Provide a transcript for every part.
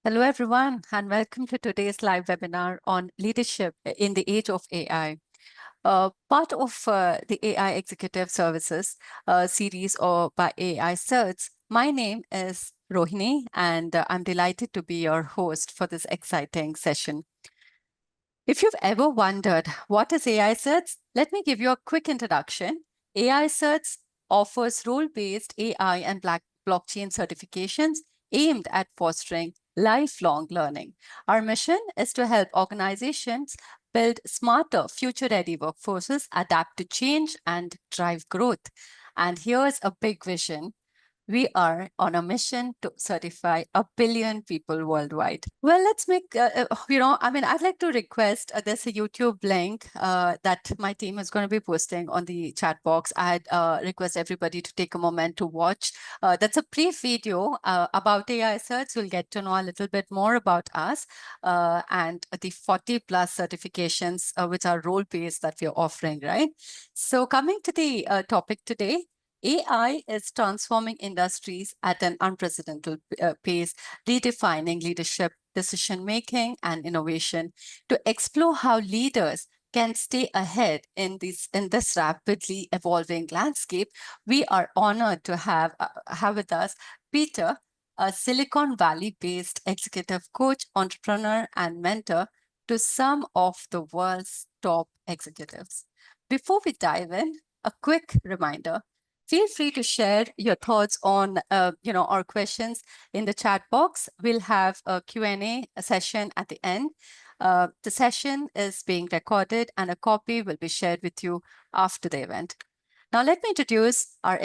Hello, everyone, and welcome to today's live webinar on leadership in the age of AI. Part of the AI Executive Services series or by AI CERTs. My name is Rohini, and I'm delighted to be your host for this exciting session. If you've ever wondered what is AI CERTs, let me give you a quick introduction. AI CERTs offers role-based AI and blockchain certifications aimed at fostering lifelong learning. Our mission is to help organizations build smarter, future-ready workforces, adapt to change, and drive growth. And here's a big vision. We are on a mission to certify 1 billion people worldwide. Well, let's make, I'd like to request there's a YouTube link that my team is going to be posting on the chat box. I'd request everybody to take a moment to watch. That's a brief video about AI certs. You'll get to know a little bit more about us and the 40 plus certifications, which are role-based that we're offering, right? So coming to the topic today, AI is transforming industries at an unprecedented pace, redefining leadership, decision-making, and innovation. To explore how leaders can stay ahead in this rapidly evolving landscape, we are honored to have with us Peter, a Silicon Valley-based executive coach, entrepreneur, and mentor to some of the world's top executives. Before we dive in, a quick reminder. Feel free to share your thoughts on, our questions in the chat box. We'll have a Q&A session at the end. The session is being recorded and a copy will be shared with you after the event. Now, let me introduce our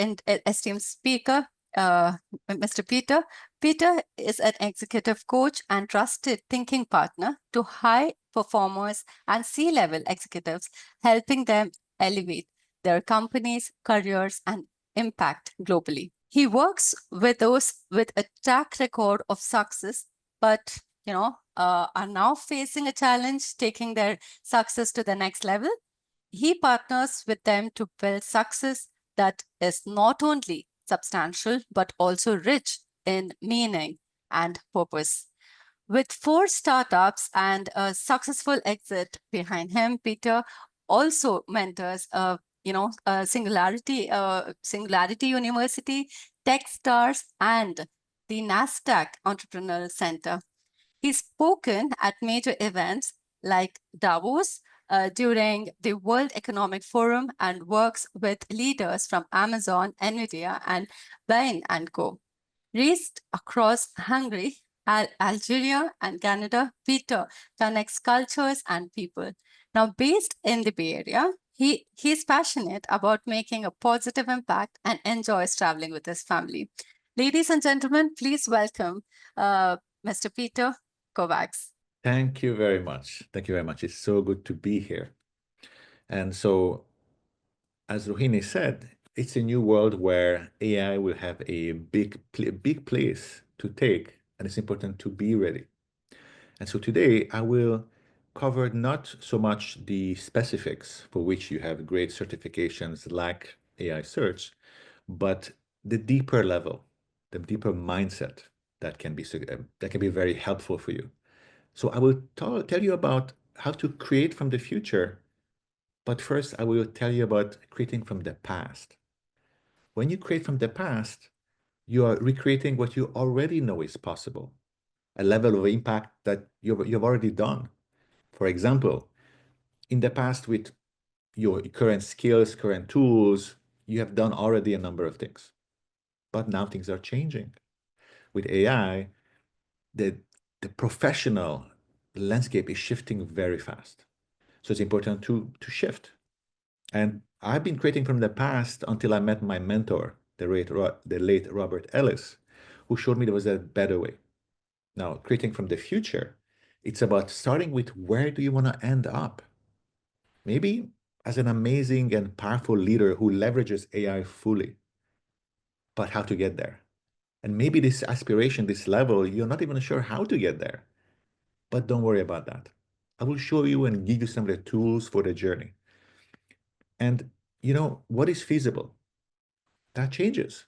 esteemed speaker, Mr. Peter. Peter is an executive coach and trusted thinking partner to high performers and C-level executives, helping them elevate their companies, careers, and impact globally. He works with those with a track record of success, but are now facing a challenge taking their success to the next level. He partners with them to build success that is not only substantial, but also rich in meaning and purpose. With 4 startups and a successful exit behind him, Peter also mentors Singularity University, Techstars, and the NASDAQ Entrepreneurial Center. He's spoken at major events like Davos during the World Economic Forum and works with leaders from Amazon, NVIDIA, and Bain & Co. Raised across Hungary, Algeria, and Canada, Peter connects cultures and people. Now, based in the Bay Area, he's passionate about making a positive impact and enjoys traveling with his family. Ladies and gentlemen, please welcome Mr. Peter Kovacs. Thank you very much. Thank you very much. It's so good to be here. And so, as Rohini said, it's a new world where AI will have a big place to take, and it's important to be ready. And so today I will cover not so much the specifics for which you have great certifications like AI Search, but the deeper level, the deeper mindset that can be very helpful for you. So I will tell you about how to create from the future, but first I will tell you about creating from the past. When you create from the past, you are recreating what you already know is possible, a level of impact that you've already done. For example, in the past with your current skills, current tools, you have done already a number of things, but now things are changing. With AI, the professional landscape is shifting very fast. So it's important to shift. And I've been creating from the past until I met my mentor, the late Robert Ellis, who showed me there was a better way. Now, creating from the future, it's about starting with where do you want to end up? Maybe as an amazing and powerful leader who leverages AI fully, but how to get there? And maybe this aspiration, this level, you're not even sure how to get there. But don't worry about that. I will show you and give you some of the tools for the journey. And what is feasible? That changes.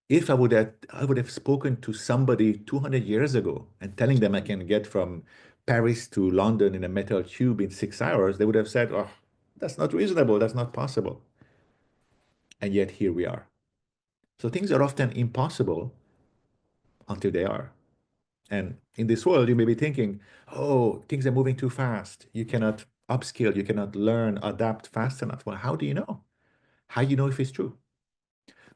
If I would have spoken to somebody 200 years ago and telling them I can get from Paris to London in a metal tube in 6 hours, they would have said, "Oh, that's not reasonable. That's not possible." And yet here we are. So things are often impossible until they are. And in this world, you may be thinking, "Oh, things are moving too fast. You cannot upskill. You cannot learn, adapt fast enough." Well, how do you know? How do you know if it's true?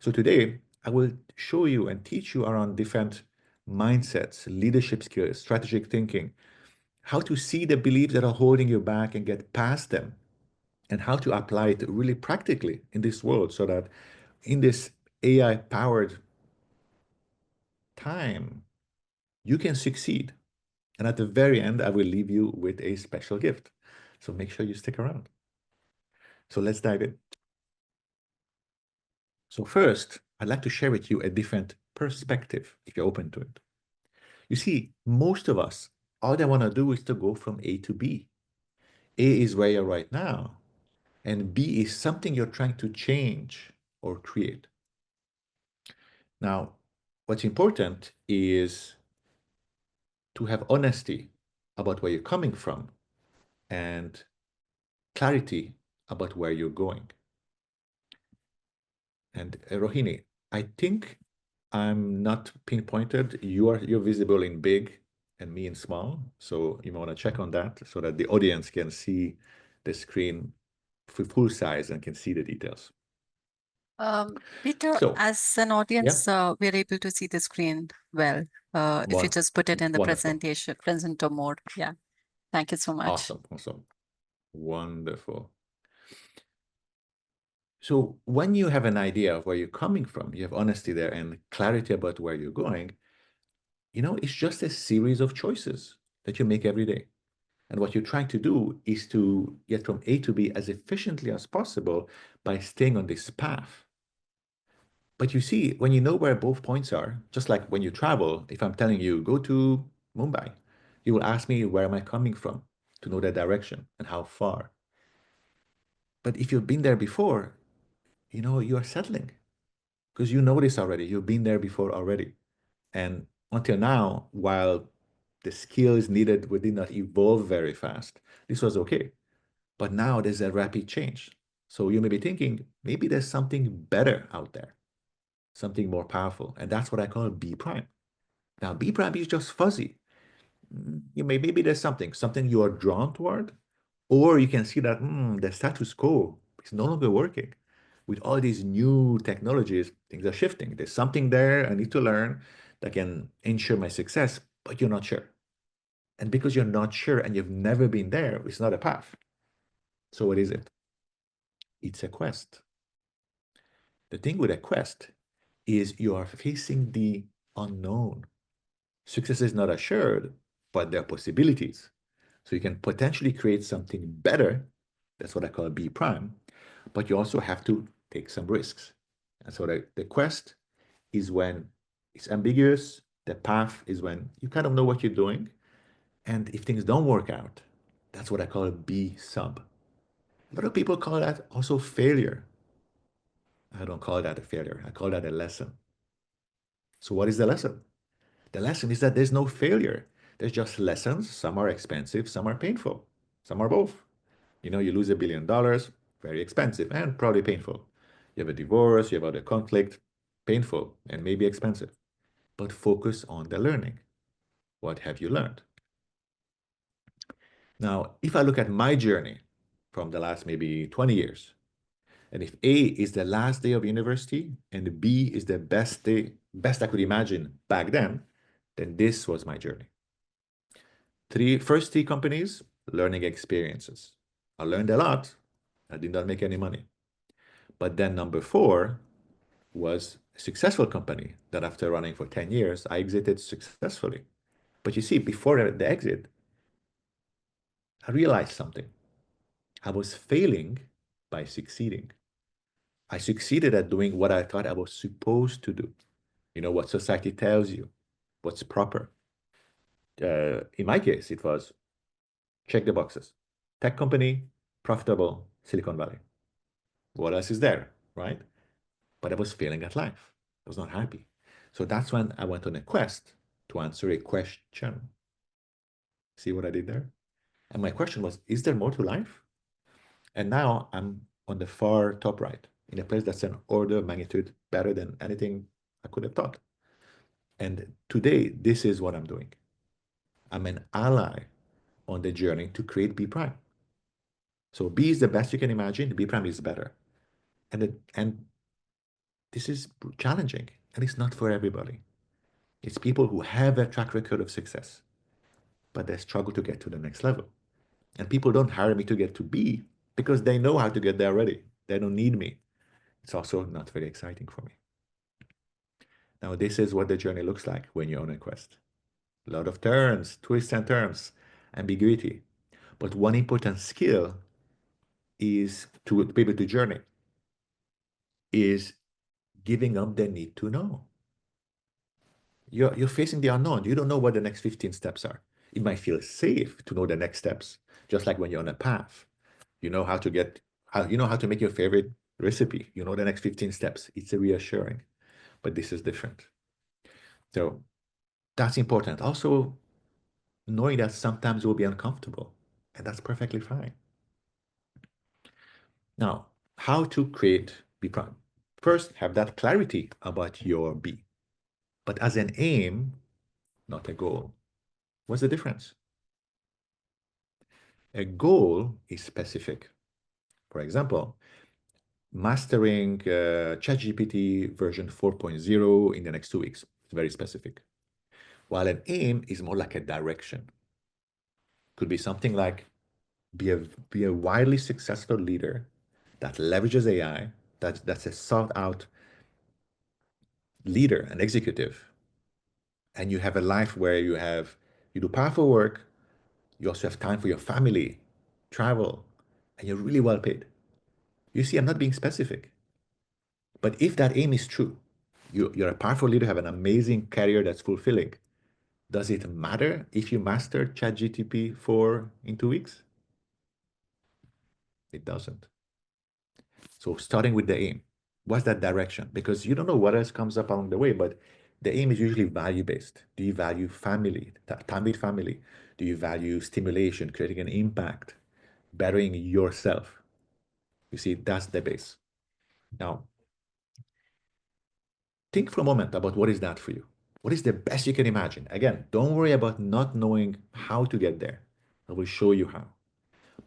So today, I will show you and teach you around different mindsets, leadership skills, strategic thinking, how to see the beliefs that are holding you back and get past them, and how to apply it really practically in this world so that in this AI-powered time, you can succeed. And at the very end, I will leave you with a special gift. So make sure you stick around. So let's dive in. So first, I'd like to share with you a different perspective, if you're open to it. You see, most of us, all they want to do is to go from A to B. A is where you're right now, and B is something you're trying to change or create. Now, what's important is to have honesty about where you're coming from and clarity about where you're going. And Rohini, I think I'm not pinpointed. You're visible in big and me in small. So you might want to check on that so that the audience can see the screen full size and can see the details. Peter, So as an yeah, audience, we're able to see the screen well. If you one just put it in the wonderful, presenter mode. Yeah. Thank you so much. awesome, wonderful. So when you have an idea of where you're coming from, you have honesty there and clarity about where you're going, it's just a series of choices that you make every day. And what you're trying to do is to get from A to B as efficiently as possible by staying on this path. But you see, when you know where both points are, just like when you travel, if I'm telling you, go to Mumbai, you will ask me, where am I coming from to know the direction and how far. But if you've been there before, you are settling because you know this already. You've been there before already. And until now, while the skills needed did not evolve very fast, this was okay. But now there's a rapid change. So you may be thinking, maybe there's something better out there, something more powerful. And that's what I call B prime. Now, B prime is just fuzzy. Maybe there's something you are drawn toward, or you can see that the status quo is no longer working. With all these new technologies, things are shifting. There's something there I need to learn that can ensure my success, but you're not sure. And because you're not sure and you've never been there, it's not a path. So what is it? It's a quest. The thing with a quest is you are facing the unknown. Success is not assured, but there are possibilities. So you can potentially create something better. That's what I call B prime. But you also have to take some risks. And so the quest is when it's ambiguous. The path is when you kind of know what you're doing. And if things don't work out, that's what I call B sub. A lot of people call that also failure. I don't call that a failure. I call that a lesson. So what is the lesson? The lesson is that there's no failure. There's just lessons. Some are expensive, some are painful, some are both. You lose $1 billion, very expensive and probably painful. You have a divorce, you have other conflict, painful and maybe expensive. But focus on the learning. What have you learned? Now, if I look at my journey from the last maybe 20 years, and if A is the last day of university and B is the best day, best I could imagine back then this was my journey. First three companies, learning experiences. I learned a lot. I did not make any money. But then number four was a successful company that after running for 10 years, I exited successfully. But you see, before the exit, I realized something. I was failing by succeeding. I succeeded at doing what I thought I was supposed to do. What society tells you, what's proper. In my case, it was check the boxes. Tech company, profitable, Silicon Valley. What else is there, right? But I was failing at life. I was not happy. So that's when I went on a quest to answer a question. See what I did there? And my question was, is there more to life? And now I'm on the far top right, in a place that's an order of magnitude better than anything I could have thought. And today, this is what I'm doing. I'm an ally on the journey to create B prime. So B is the best you can imagine, B prime is better. And this is challenging, and it's not for everybody. It's people who have a track record of success, but they struggle to get to the next level. And people don't hire me to get to B because they know how to get there already. They don't need me. It's also not very exciting for me. Now, this is what the journey looks like when you're on a quest. A lot of turns, twists and turns, ambiguity. But one important skill is to be able to journey is giving up the need to know. You're facing the unknown. You don't know what the next 15 steps are. It might feel safe to know the next steps, just like when you're on a path. You know how to make your favorite recipe. You know the next 15 steps. It's reassuring, but this is different. So that's important. Also, knowing that sometimes it will be uncomfortable, and that's perfectly fine. Now, how to create B prime? First, have that clarity about your B, but as an aim, not a goal. What's the difference? A goal is specific. For example, mastering ChatGPT version 4.0 in the next 2 weeks. It's very specific. While an aim is more like a direction. Could be something like be a widely successful leader that leverages AI, that's a sought out leader, an executive, and you have a life where you do powerful work, you also have time for your family, travel, and you're really well paid. You see, I'm not being specific. But if that aim is true, you're a powerful leader, have an amazing career that's fulfilling. Does it matter if you master ChatGPT 4 in 2 weeks? It doesn't. So starting with the aim, what's that direction? Because you don't know what else comes up along the way, but the aim is usually value-based. Do you value family, time with family? Do you value stimulation, creating an impact, bettering yourself? You see, that's the base. Now, think for a moment about what is that for you. What is the best you can imagine? Again, don't worry about not knowing how to get there. I will show you how.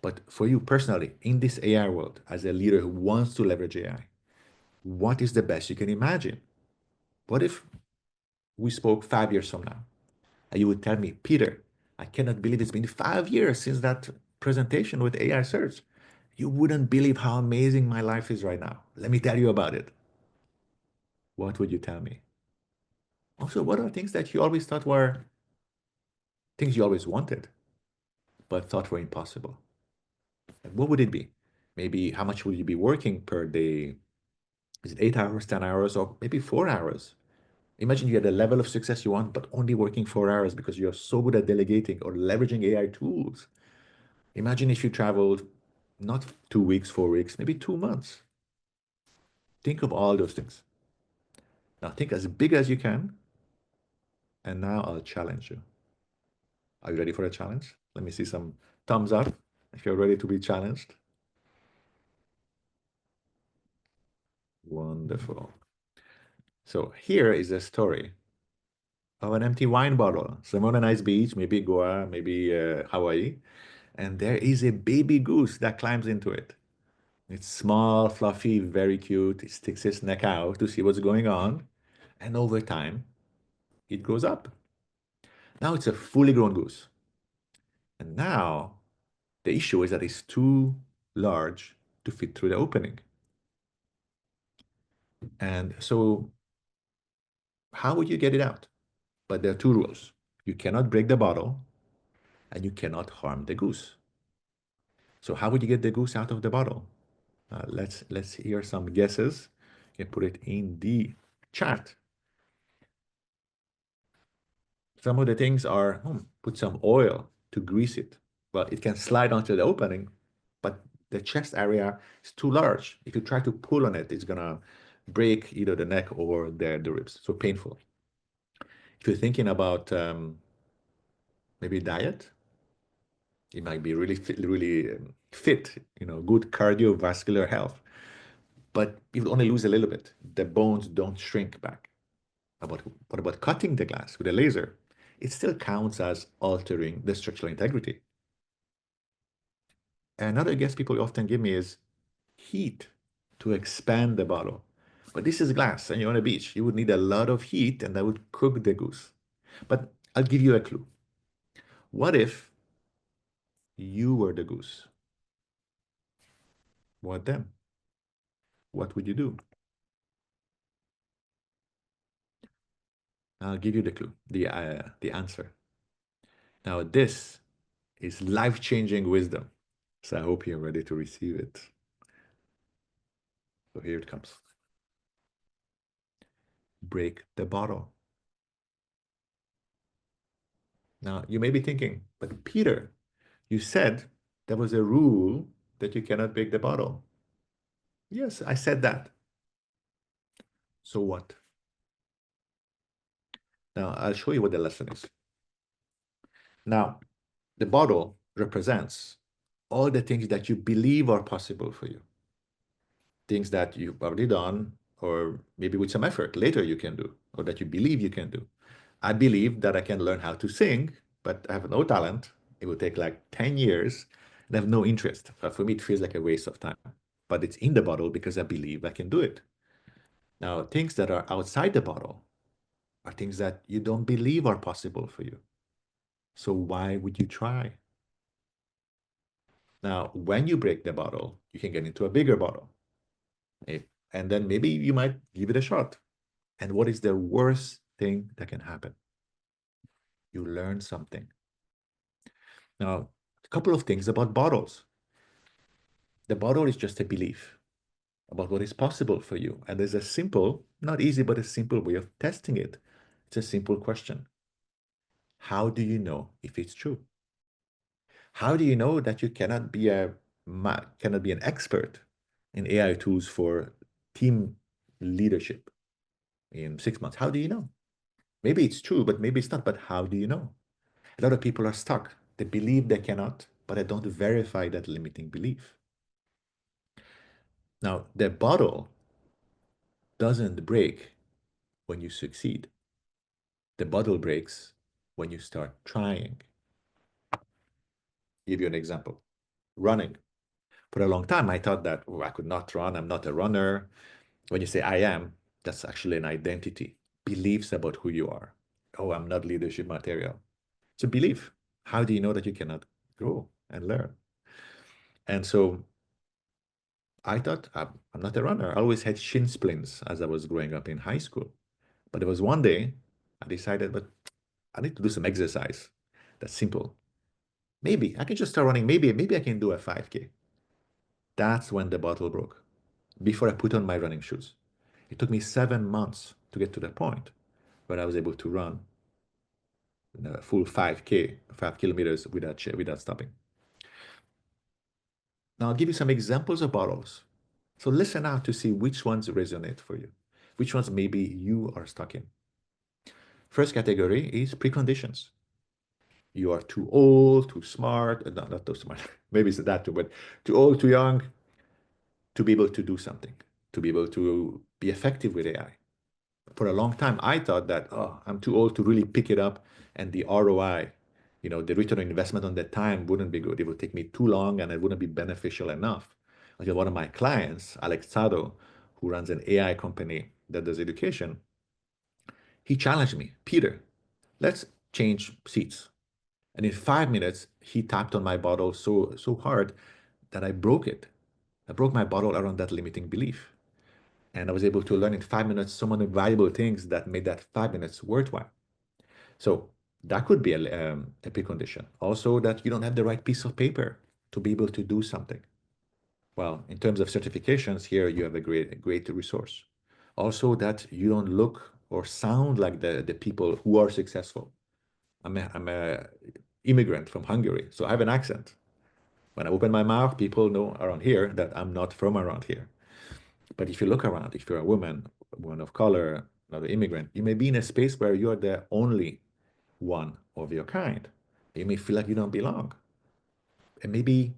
But for you personally, in this AI world, as a leader who wants to leverage AI, what is the best you can imagine? What if we spoke 5 years from now and you would tell me, Peter, I cannot believe it's been 5 years since that presentation with AI CERTs. You wouldn't believe how amazing my life is right now. Let me tell you about it. What would you tell me? Also, what are things that you always thought were things you always wanted, but thought were impossible? And what would it be? Maybe how much would you be working per day? Is it 8 hours, 10 hours, or maybe 4 hours? Imagine you had a level of success you want, but only working 4 hours because you're so good at delegating or leveraging AI tools. Imagine if you traveled not 2 weeks, 4 weeks, maybe 2 months. Think of all those things. Now think as big as you can, and now I'll challenge you. Are you ready for a challenge? Let me see some thumbs up if you're ready to be challenged. Wonderful. So here is a story of an empty wine bottle. So on a nice beach, maybe Goa, maybe Hawaii, and there is a baby goose that climbs into it. It's small, fluffy, very cute. It sticks its neck out to see what's going on, and over time, it grows up. Now it's a fully grown goose. And now the issue is that it's too large to fit through the opening. And so how would you get it out? But there are two rules. You cannot break the bottle and you cannot harm the goose. So how would you get the goose out of the bottle? Let's hear some guesses. You can put it in the chat. Some of the things are put some oil to grease it. Well, it can slide onto the opening, but the chest area is too large. If you try to pull on it, it's gonna break either the neck or the ribs. So painful. If you're thinking about maybe diet, it might be really fit, good cardiovascular health, but you will only lose a little bit. The bones don't shrink back. What about cutting the glass with a laser? It still counts as altering the structural integrity. Another guess people often give me is heat to expand the bottle. But this is glass and you're on a beach. You would need a lot of heat and that would cook the goose. But I'll give you a clue. What if you were the goose? What then? What would you do? I'll give you the clue, the answer. Now, this is life-changing wisdom. So I hope you're ready to receive it. So here it comes. Break the bottle. Now, you may be thinking, but Peter, you said there was a rule that you cannot break the bottle. Yes, I said that. So what? Now, I'll show you what the lesson is. Now, the bottle represents all the things that you believe are possible for you, things that you've already done, or maybe with some effort later you can do, or that you believe you can do. I believe that I can learn how to sing, but I have no talent. It will take like 10 years and I have no interest. For me, it feels like a waste of time. But it's in the bottle because I believe I can do it. Now, things that are outside the bottle are things that you don't believe are possible for you. So why would you try? Now, when you break the bottle, you can get into a bigger bottle. And then maybe you might give it a shot. And what is the worst thing that can happen? You learn something. Now, a couple of things about bottles. The bottle is just a belief about what is possible for you. And there's a simple, not easy, but a simple way of testing it. It's a simple question. How do you know if it's true? How do you know that you cannot be an expert in AI tools for team leadership in 6 months? How do you know? Maybe it's true, but maybe it's not. But how do you know? A lot of people are stuck. They believe they cannot, but they don't verify that limiting belief. Now, the bottle doesn't break when you succeed. The bottle breaks when you start trying. Give you an example. Running. For a long time, I thought that I could not run. I'm not a runner. When you say I am, that's actually an identity, beliefs about who you are. Oh, I'm not leadership material. It's a belief. How do you know that you cannot grow and learn? And so I thought I'm not a runner. I always had shin splints as I was growing up in high school. But there was one day I decided, but I need to do some exercise. That's simple. Maybe I can just start running. Maybe I can do a 5K. That's when the bottle broke. Before I put on my running shoes. It took me 7 months to get to the point where I was able to run a full 5K, 5 kilometers without stopping. Now I'll give you some examples of bottles. So listen out to see which ones resonate for you, which ones maybe you are stuck in. First category is preconditions. You are too old, too smart, no, not too smart, maybe it's that too, but too old, too young to be able to do something, to be able to be effective with AI. For a long time, I thought that, oh, I'm too old to really pick it up, and the ROI, the return on investment on that time wouldn't be good. It would take me too long and it wouldn't be beneficial enough. Until one of my clients, Alex Sado, who runs an AI company that does education, he challenged me, Peter, let's change seats. And in 5 minutes, he tapped on my bottle so hard that I broke it. I broke my bottle around that limiting belief. And I was able to learn in 5 minutes so many valuable things that made that 5 minutes worthwhile. So that could be a precondition. Also, that you don't have the right piece of paper to be able to do something. Well, in terms of certifications, here you have a great resource. Also, that you don't look or sound like the people who are successful. I'm a immigrant from Hungary, so I have an accent. When I open my mouth, people know around here that I'm not from around here. But if you look around, if you're a woman of color, another immigrant, you may be in a space where you're the only one of your kind. You may feel like you don't belong. And maybe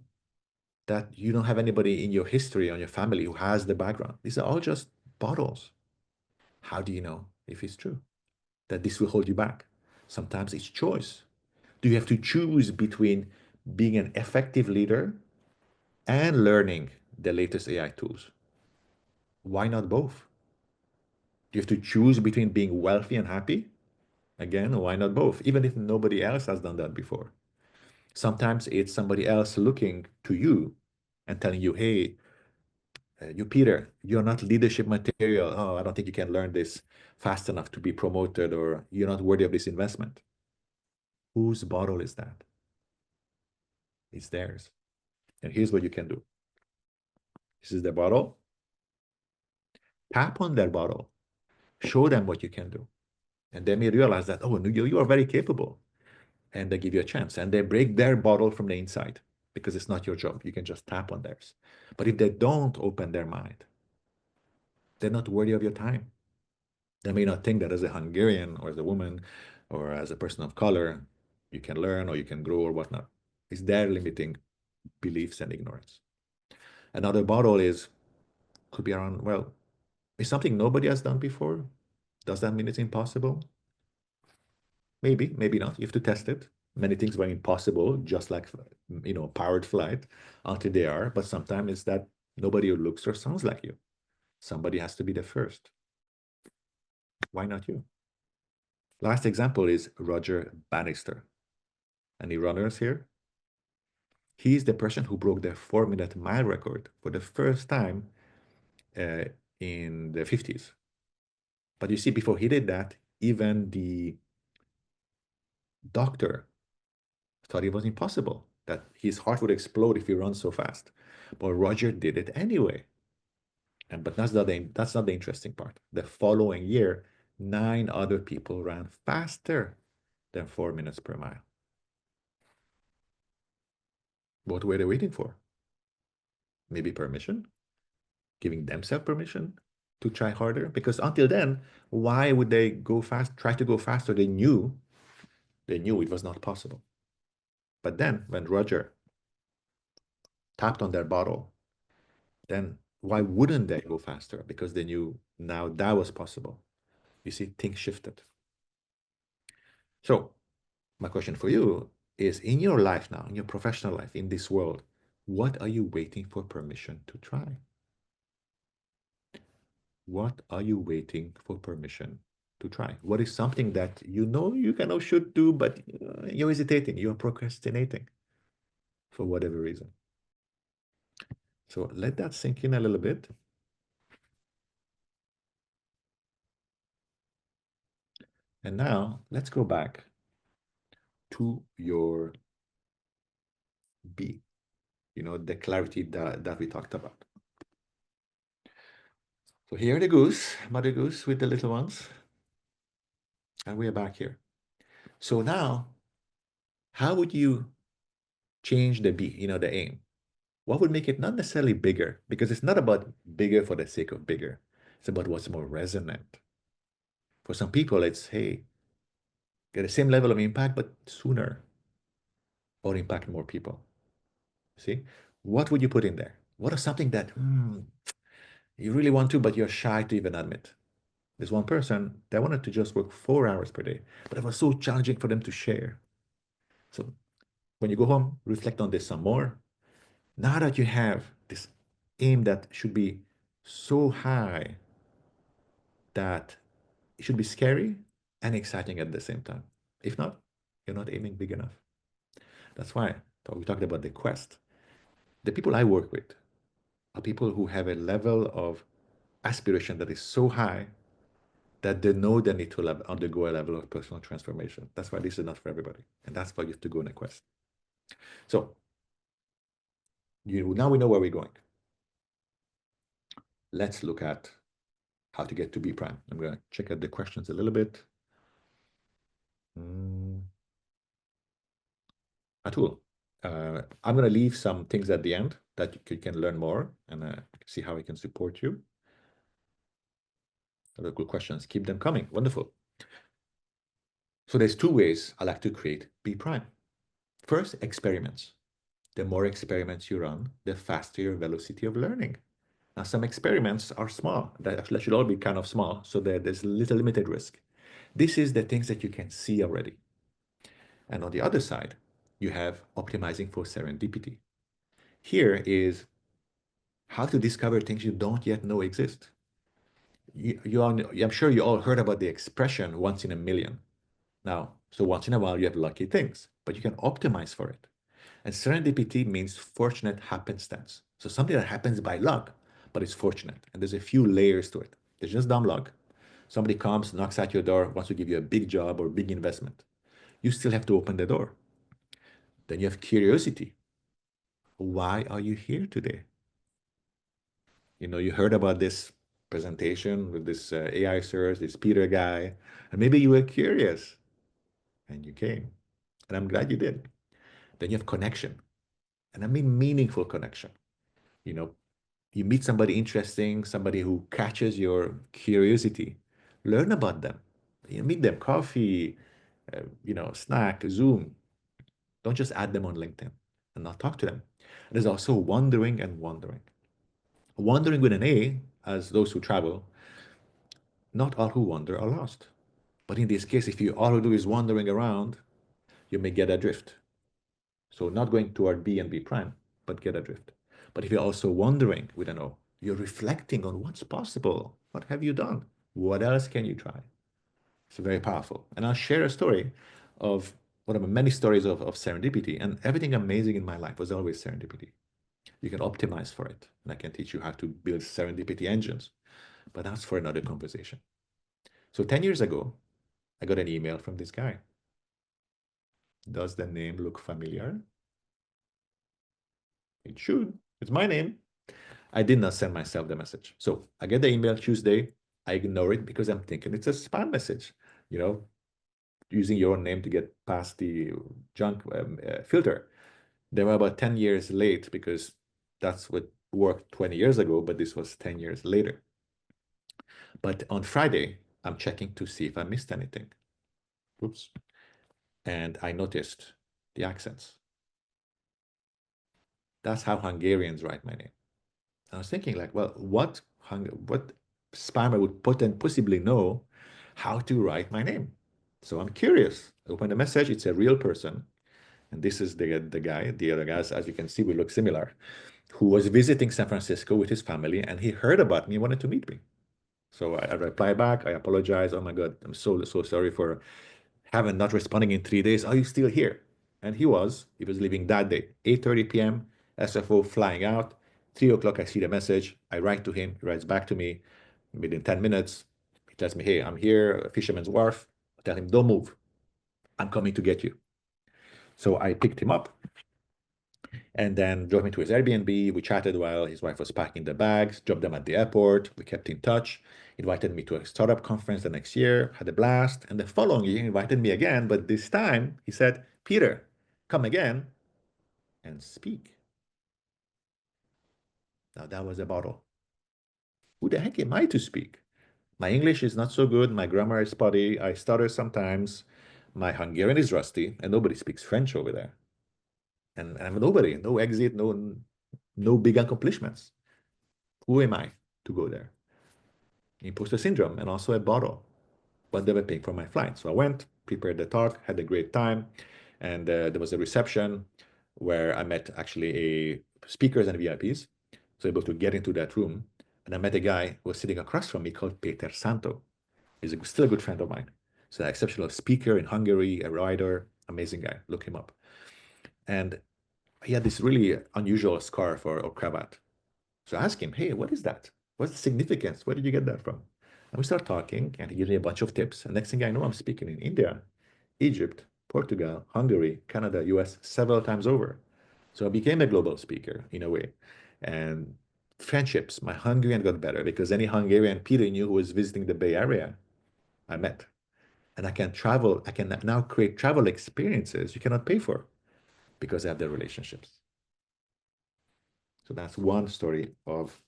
that you don't have anybody in your history or your family who has the background. These are all just bottles. How do you know if it's true that this will hold you back? Sometimes it's choice. Do you have to choose between being an effective leader and learning the latest AI tools? Why not both? Do you have to choose between being wealthy and happy? Again, why not both? Even if nobody else has done that before. Sometimes it's somebody else looking to you and telling you, hey, you, Peter, you're not leadership material. Oh, I don't think you can learn this fast enough to be promoted, or you're not worthy of this investment. Whose bottle is that? It's theirs. And here's what you can do. This is the bottle. Tap on their bottle. Show them what you can do. And they may realize that, oh, you are very capable. And they give you a chance. And they break their bottle from the inside because it's not your job. You can just tap on theirs. But if they don't open their mind, they're not worthy of your time. They may not think that as a Hungarian or as a woman or as a person of color, you can learn or you can grow or whatnot. It's their limiting beliefs and ignorance. Another bottle could be around, well, is something nobody has done before? Does that mean it's impossible? Maybe, maybe not. You have to test it. Many things were impossible, just like, powered flight, until they are. But sometimes it's that nobody who looks or sounds like you. Somebody has to be the first. Why not you? Last example is Roger Bannister. Any runners here? He's the person who broke the 4-minute mile record for the first time uh, in the 50s. But you see, before he did that, even the doctor thought it was impossible, that his heart would explode if he runs so fast. But Roger did it anyway. But that's not the interesting part. The following year, 9 other people ran faster than 4 minutes per mile. What were they waiting for? Maybe permission? Giving themselves permission to try harder? Because until then, why would they try to go faster? They knew it was not possible. But then when Roger tapped on their bottle, then why wouldn't they go faster? Because they knew now that was possible. You see, things shifted. So my question for you is, in your life now, in your professional life, in this world, what are you waiting for permission to try? What are you waiting for permission to try? What is something that you know you kind of should do, but you're hesitating, you're procrastinating for whatever reason? So let that sink in a little bit. And now let's go back to your B, the clarity that we talked about. So here the goose, mother goose with the little ones. And we are back here. So now, how would you change the B, the aim? What would make it not necessarily bigger? Because it's not about bigger for the sake of bigger. It's about what's more resonant. For some people, it's, hey, get the same level of impact, but sooner, or impact more people. See? What would you put in there? What is something that you really want to, but you're shy to even admit? There's one person that wanted to just work 4 hours per day, but it was so challenging for them to share. So when you go home, reflect on this some more. Now that you have this aim that should be so high that it should be scary and exciting at the same time. If not, you're not aiming big enough. That's why we talked about the quest. The people I work with are people who have a level of aspiration that is so high that they know they need to undergo a level of personal transformation. That's why this is not for everybody. And that's why you have to go on a quest. So now we know where we're going. Let's look at how to get to B prime. I'm going to check out the questions a little bit. Atul, I'm going to leave some things at the end that you can learn more and see how I can support you. Other good questions. Keep them coming. Wonderful. So there's two ways I like to create B prime. First, experiments. The more experiments you run, the faster your velocity of learning. Now, some experiments are small. That should all be kind of small, so that there's little limited risk. This is the things that you can see already. And on the other side, you have optimizing for serendipity. Here is how to discover things you don't yet know exist. I'm sure you all heard about the expression once in a million. Now, so once in a while you have lucky things, but you can optimize for it. And serendipity means fortunate happenstance. So something that happens by luck, but it's fortunate. And there's a few layers to it. There's just dumb luck. Somebody comes, knocks at your door, wants to give you a big job or big investment. You still have to open the door. Then you have curiosity. Why are you here today? You heard about this presentation with this AI search, this Peter guy, and maybe you were curious and you came. And I'm glad you did. Then you have connection, and I mean meaningful connection. You know, you meet somebody interesting, somebody who catches your curiosity, learn about them. Meet them, coffee, snack, Zoom. Don't just add them on LinkedIn and not talk to them. There's also wandering and wandering. Wandering with an A, as those who travel, not all who wander are lost. But in this case, if you all you do is wandering around, you may get adrift. So not going toward B and B prime, but get adrift. But if you're also wondering with an O, you're reflecting on what's possible. What have you done? What else can you try? It's very powerful. And I'll share a story of one of the many stories of serendipity. And everything amazing in my life was always serendipity. You can optimize for it. And I can teach you how to build serendipity engines. But that's for another conversation. So 10 years ago, I got an email from this guy. Does the name look familiar? It should. It's my name. I did not send myself the message. So I get the email Tuesday. I ignore it because I'm thinking it's a spam message, you know, using your name to get past the junk filter. They were about 10 years late because that's what worked 20 years ago, but this was 10 years later. But on Friday, I'm checking to see if I missed anything. Oops. And I noticed the accents. That's how Hungarians write my name. I was thinking like, well, what spammer would possibly know how to write my name? So I'm curious. I open the message. It's a real person. And this is the guy, the other guys, as you can see, we look similar, who was visiting San Francisco with his family, and he heard about me and wanted to meet me. So I reply back. I apologize. Oh my God, I'm so sorry for having not responding in 3 days. Are you still here? And he was. He was leaving that day. 8:30 p.m. SFO flying out. 3 o'clock, I see the message. I write to him. He writes back to me within 10 minutes. He tells me, hey, I'm here, Fisherman's Wharf. I tell him, don't move. I'm coming to get you. So I picked him up and then drove him to his Airbnb. We chatted while his wife was packing the bags, dropped them at the airport. We kept in touch. He invited me to a startup conference the next year, had a blast. And the following year, he invited me again. But this time, he said, Peter, come again and speak. Now, that was a bottle. Who the heck am I to speak? My English is not so good. My grammar is spotty. I stutter sometimes. My Hungarian is rusty, and nobody speaks French over there. And I'm nobody, no exit, no big accomplishments. Who am I to go there? Imposter syndrome and also a bottle. But they were paying for my flight. So I went, prepared the talk, had a great time. And there was a reception where I met actually speakers and VIPs. So able to get into that room. And I met a guy who was sitting across from me called Peter Santo. He's still a good friend of mine. So an exceptional speaker in Hungary, a writer, amazing guy. Look him up. And he had this really unusual scarf or cravat. So I asked him, hey, what is that? What's the significance? Where did you get that from? And we start talking, and he gives me a bunch of tips. And next thing I know, I'm speaking in India, Egypt, Portugal, Hungary, Canada, US, several times over. So I became a global speaker in a way. And friendships, my Hungarian got better because any Hungarian Peter knew who was visiting the Bay Area, I met. And I can now create travel experiences you cannot pay for because I have the relationships. So that's one story of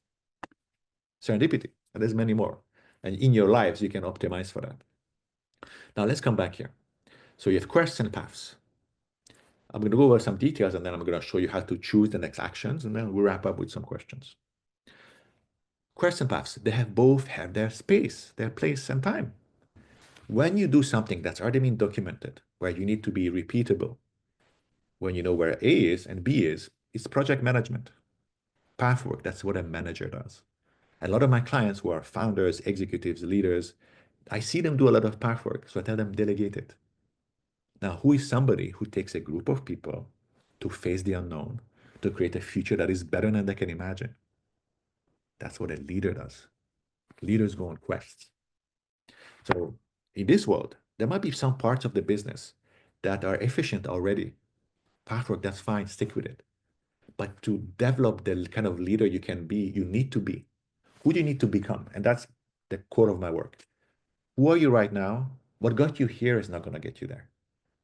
serendipity, and there's many more. And in your lives, you can optimize for that. Now let's come back here. So you have quests and paths. I'm going to go over some details and then I'm going to show you how to choose the next actions, and then we'll wrap up with some questions. Quests and paths, they have both have their space, their place and time. When you do something that's already been documented, where you need to be repeatable, when you know where A is and B is, it's project management. Path work, that's what a manager does. A lot of my clients who are founders, executives, leaders, I see them do a lot of path work, so I tell them delegate it. Now, who is somebody who takes a group of people to face the unknown, to create a future that is better than they can imagine? That's what a leader does. Leaders go on quests. So in this world, there might be some parts of the business that are efficient already. Path work, that's fine, stick with it. But to develop the kind of leader you can be, you need to be. Who do you need to become? And that's the core of my work. Who are you right now? What got you here is not going to get you there.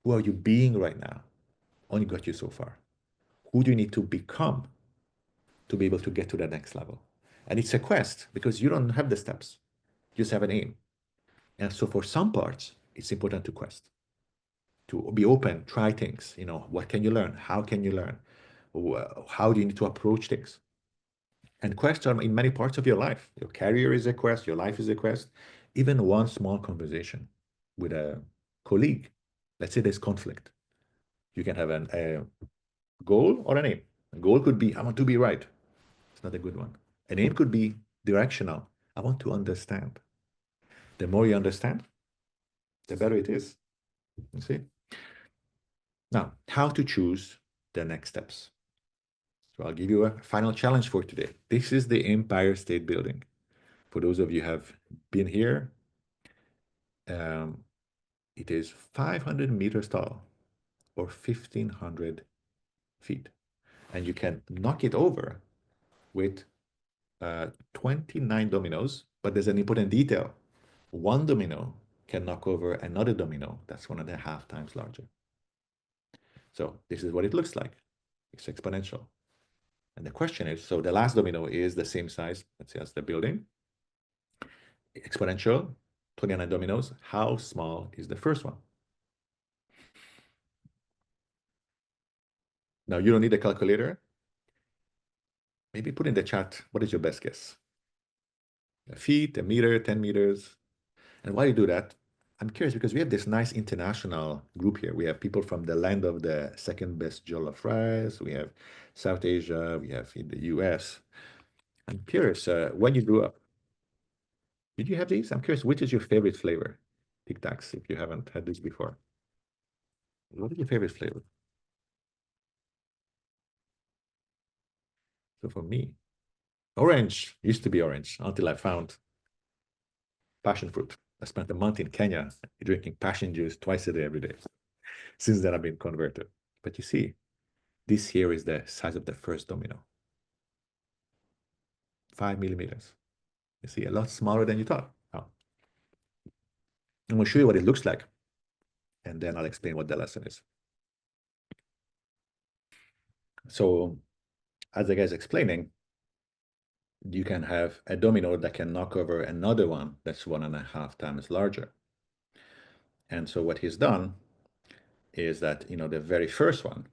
Who are you being right now? Only got you so far. Who do you need to become to be able to get to the next level? And it's a quest because you don't have the steps. You just have an aim. And so for some parts, it's important to quest, to be open, try things. You know, what can you learn? How can you learn? How do you need to approach things? And quests are in many parts of your life. Your career is a quest, your life is a quest. Even one small conversation with a colleague, let's say there's conflict. You can have a goal or an aim. A goal could be, I want to be right. It's not a good one. An aim could be directional. I want to understand. The more you understand, the better it is. You see? Now, how to choose the next steps. So I'll give you a final challenge for today. This is the Empire State Building. For those of you who have been here, um, it is 500 meters tall or 1,500 feet. And you can knock it over with 29 dominoes, but there's an important detail. One domino can knock over another domino that's 1.5 times larger. So this is what it looks like. It's exponential. And the question is, so the last domino is the same size, let's say, as the building. Exponential, 29 dominoes. How small is the first one? Now, you don't need a calculator. Maybe put in the chat, what is your best guess? A feet, a meter, 10 meters. And why you do that? I'm curious because we have this nice international group here. We have people from the land of the second best jollof rice. We have South Asia. We have in the US. I'm curious, when you grew up, did you have these? I'm curious, which is your favorite flavor? Tic Tacs, if you haven't had this before. What is your favorite flavor? So for me, orange used to be orange until I found passion fruit. I spent a month in Kenya drinking passion juice twice a day, every day. Since then, I've been converted. But you see, this here is the size of the first domino. 5 millimeters. You see, a lot smaller than you thought. Now, I'm going to show you what it looks like, and then I'll explain what the lesson is. So, as the guy's explaining, you can have a domino that can knock over another one that's 1.5 times larger. And so what he's done is that, the very first one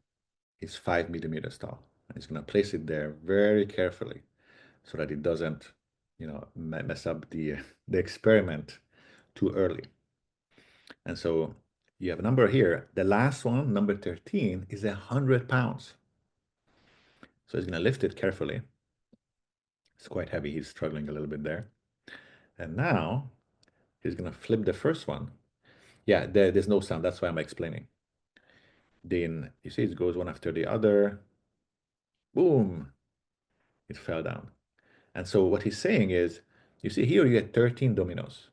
is 5 millimeters tall. And he's going to place it there very carefully so that it doesn't, mess up the experiment too early. And so you have a number here. The last one, number 13, is 100 pounds. So he's going to lift it carefully. It's quite heavy. He's struggling a little bit there. And now he's going to flip the first one. Yeah, there's no sound. That's why I'm explaining. Then you see it goes one after the other. Boom. It fell down. And so what he's saying is, you see here you had 13 dominoes.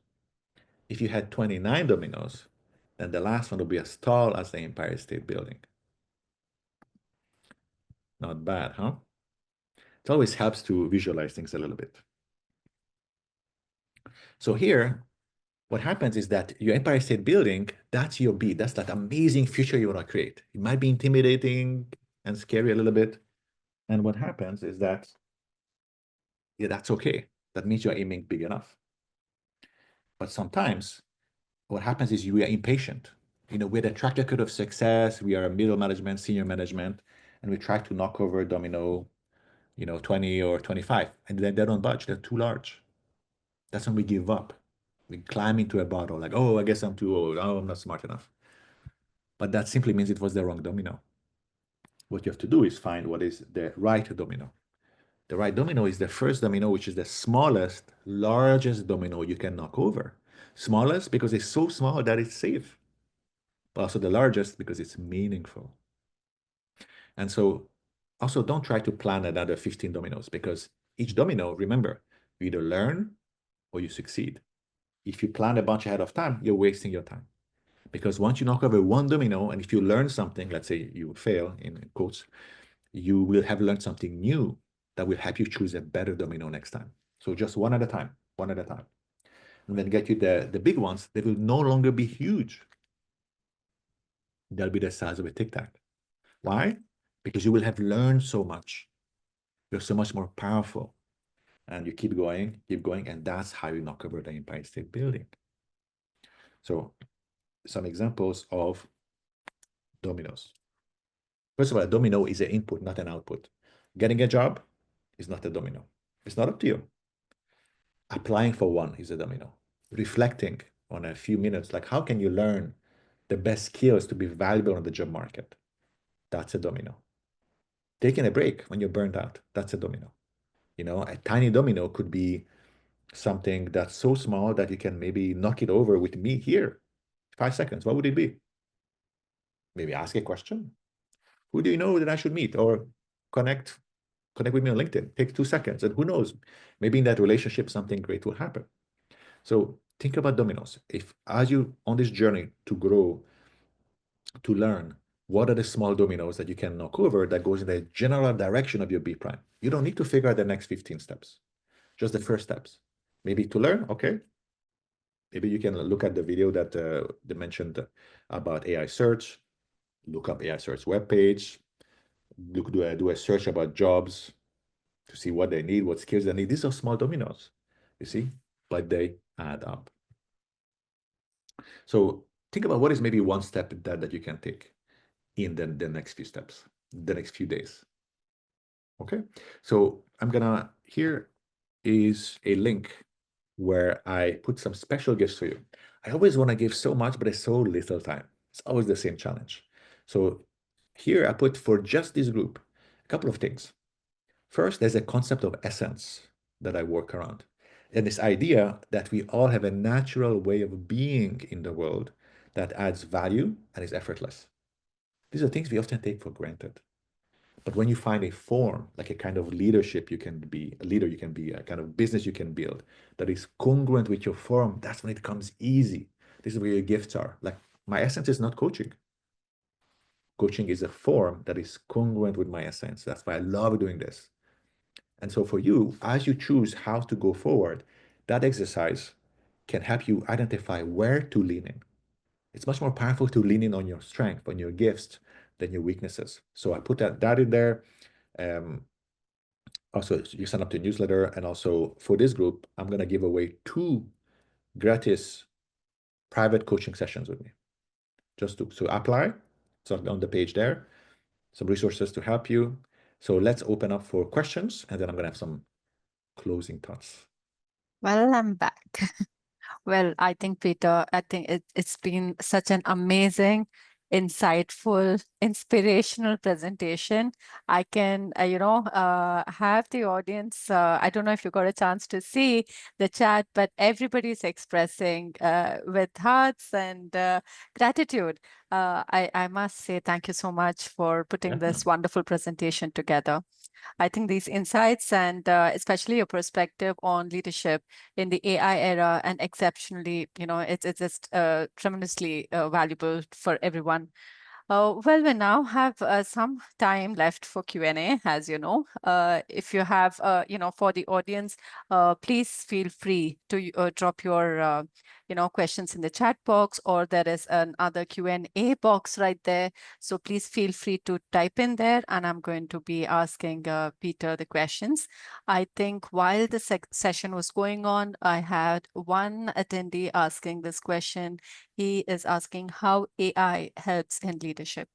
If you had 29 dominoes, then the last one will be as tall as the Empire State Building. Not bad, huh? It always helps to visualize things a little bit. So here, what happens is that your Empire State Building, that's your beat. That's that amazing future you want to create. It might be intimidating and scary a little bit. And what happens is that, yeah, that's okay. That means you're aiming big enough. But sometimes what happens is we are impatient. We're the track record of success. We are middle management, senior management, and we try to knock over domino, 20 or 25, and then they don't budge. They're too large. That's when we give up. We climb into a bottle like, oh, I guess I'm too old. Oh, I'm not smart enough. But that simply means it was the wrong domino. What you have to do is find what is the right domino. The right domino is the first domino, which is the smallest, largest domino you can knock over. Smallest because it's so small that it's safe, but also the largest because it's meaningful. And so also don't try to plan another 15 dominoes because each domino, remember, you either learn or you succeed. If you plan a bunch ahead of time, you're wasting your time. Because once you knock over one domino, and if you learn something, let's say you fail in quotes, you will have learned something new that will help you choose a better domino next time. So just one at a time, one at a time. And then get you the big ones, they will no longer be huge. They'll be the size of a Tic Tac. Why? Because you will have learned so much. You're so much more powerful. And you keep going, and that's how you knock over the Empire State Building. So some examples of dominoes. First of all, a domino is an input, not an output. Getting a job is not a domino. It's not up to you. Applying for one is a domino. Reflecting on a few minutes, like how can you learn the best skills to be valuable on the job market? That's a domino. Taking a break when you're burned out, that's a domino. A tiny domino could be something that's so small that you can maybe knock it over with me here. 5 seconds. What would it be? Maybe ask a question. Who do you know that I should meet or connect with me on LinkedIn? Take 2 seconds, and who knows, maybe in that relationship something great will happen. So think about dominoes. If as you on this journey to grow, to learn, what are the small dominoes that you can knock over that goes in the general direction of your B prime? You don't need to figure out the next 15 steps, just the first steps. Maybe to learn, okay. Maybe you can look at the video that they mentioned about AI search, look up AI search webpage, do a search about jobs to see what they need, what skills they need. These are small dominoes, you see, but they add up. So think about what is maybe one step that you can take in the next few steps, the next few days. Okay, so here is a link where I put some special gifts for you. I always want to give so much, but there's so little time. It's always the same challenge. So here I put for just this group, a couple of things. First, there's a concept of essence that I work around. And this idea that we all have a natural way of being in the world that adds value and is effortless. These are things we often take for granted. But when you find a form, like a kind of leadership you can be, a leader you can be, a kind of business you can build that is congruent with your form, that's when it comes easy. This is where your gifts are. Like my essence is not coaching. Coaching is a form that is congruent with my essence. That's why I love doing this. And so for you, as you choose how to go forward, that exercise can help you identify where to lean in. It's much more powerful to lean in on your strength, on your gifts, than your weaknesses. So I put that in there. Also, you sign up to a newsletter. And also for this group, I'm going to give away 2 gratis private coaching sessions with me. Just to apply. So on the page there, some resources to help you. So let's open up for questions, and then I'm going to have some closing thoughts. Well, I'm back. Well, I think, Peter, I think it's been such an amazing, insightful, inspirational presentation. I can, have the audience. I don't know if you got a chance to see the chat, but everybody's expressing with hearts and gratitude. I must say thank you so much for putting this wonderful presentation together. I think these insights and especially your perspective on leadership in the AI era and exceptionally, it's just tremendously valuable for everyone. Well, we now have some time left for Q&A, as you know. If you have, for the audience, please feel free to drop your, questions in the chat box, or there is another Q&A box right there. So please feel free to type in there, and I'm going to be asking Peter the questions. I think while the session was going on, I had one attendee asking this question. He is asking how AI helps in leadership.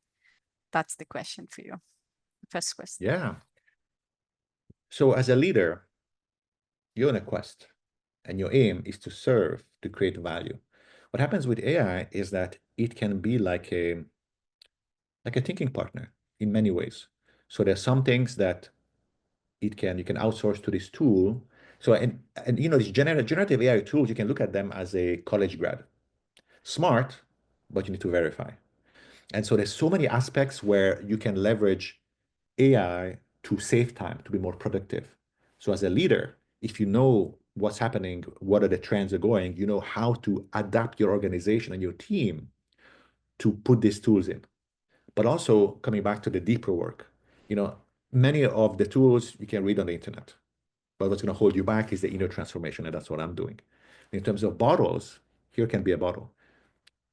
That's the question for you. First question. Yeah. So as a leader, you're on a quest and your aim is to serve, to create value. What happens with AI is that it can be like a thinking partner in many ways. So there's some things that you can outsource to this tool. So and these generative AI tools, you can look at them as a college grad. Smart, but you need to verify. And so there's so many aspects where you can leverage AI to save time, to be more productive. So as a leader, if you know what's happening, what are the trends are going, you know how to adapt your organization and your team to put these tools in. But also coming back to the deeper work, many of the tools you can read on the internet, but what's going to hold you back is the inner transformation, and that's what I'm doing. In terms of bottles, here can be a bottle.